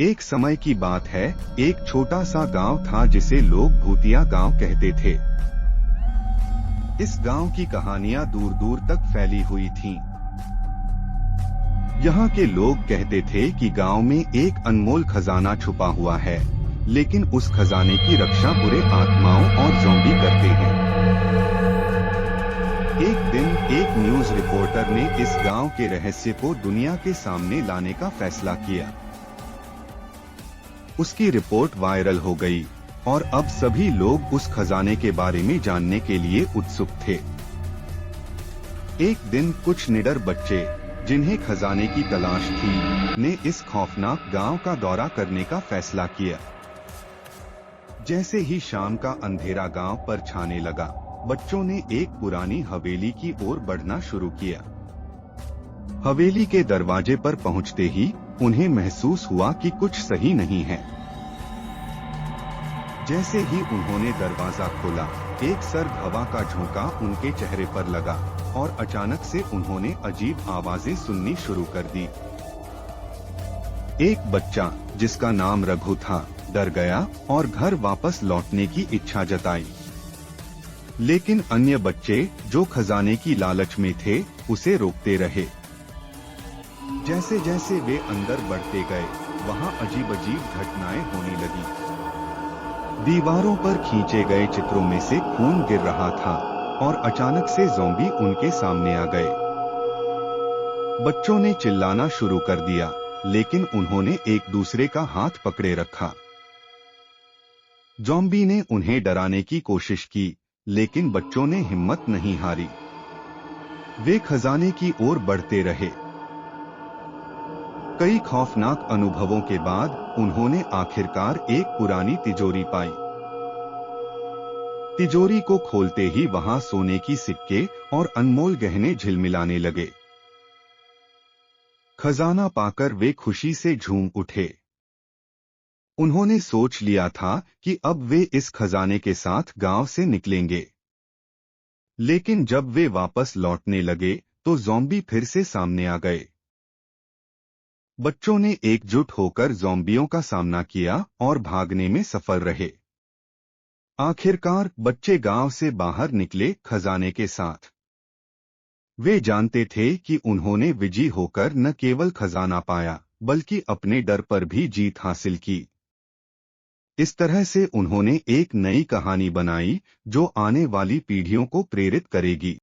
एक समय की बात है, एक छोटा सा गांव था जिसे लोग भूतिया गांव कहते थे। इस गांव की कहानियां दूर दूर तक फैली हुई थीं। यहाँ के लोग कहते थे कि गांव में एक अनमोल खजाना छुपा हुआ है, लेकिन उस खजाने की रक्षा बुरे आत्माओं और ज़ॉम्बी करते हैं। एक दिन एक न्यूज रिपोर्टर ने इस गांव के रहस्य को दुनिया के सामने लाने का फैसला किया। उसकी रिपोर्ट वायरल हो गई और अब सभी लोग उस खजाने के बारे में जानने के लिए उत्सुक थे। एक दिन कुछ निडर बच्चे, जिन्हें खजाने की तलाश थी, ने इस खौफनाक गांव का दौरा करने का फैसला किया। जैसे ही शाम का अंधेरा गांव पर छाने लगा, बच्चों ने एक पुरानी हवेली की ओर बढ़ना शुरू किया। हवेली के दरवाजे पर पहुंचते ही उन्हें महसूस हुआ कि कुछ सही नहीं है। जैसे ही उन्होंने दरवाजा खोला, एक सर्द हवा का झोंका उनके चेहरे पर लगा और अचानक से उन्होंने अजीब आवाजें सुननी शुरू कर दी। एक बच्चा, जिसका नाम रघु था, डर गया और घर वापस लौटने की इच्छा जताई। लेकिन अन्य बच्चे, जो खजाने की लालच में थे, उसे रोकते रहे। जैसे जैसे वे अंदर बढ़ते गए, वहां अजीब अजीब घटनाएं होने लगी। दीवारों पर खींचे गए चित्रों में से खून गिर रहा था और अचानक से ज़ॉम्बी उनके सामने आ गए। बच्चों ने चिल्लाना शुरू कर दिया, लेकिन उन्होंने एक दूसरे का हाथ पकड़े रखा। ज़ॉम्बी ने उन्हें डराने की कोशिश की, लेकिन बच्चों ने हिम्मत नहीं हारी। वे खजाने की ओर बढ़ते रहे। कई खौफनाक अनुभवों के बाद उन्होंने आखिरकार एक पुरानी तिजोरी पाई। तिजोरी को खोलते ही वहां सोने की सिक्के और अनमोल गहने झिलमिलाने लगे। खजाना पाकर वे खुशी से झूम उठे। उन्होंने सोच लिया था कि अब वे इस खजाने के साथ गांव से निकलेंगे। लेकिन जब वे वापस लौटने लगे, तो ज़ॉम्बी फिर से सामने आ गए। बच्चों ने एकजुट होकर ज़ॉम्बियों का सामना किया और भागने में सफल रहे। आखिरकार बच्चे गांव से बाहर निकले, खजाने के साथ। वे जानते थे कि उन्होंने विजयी होकर न केवल खजाना पाया, बल्कि अपने डर पर भी जीत हासिल की। इस तरह से उन्होंने एक नई कहानी बनाई, जो आने वाली पीढ़ियों को प्रेरित करेगी।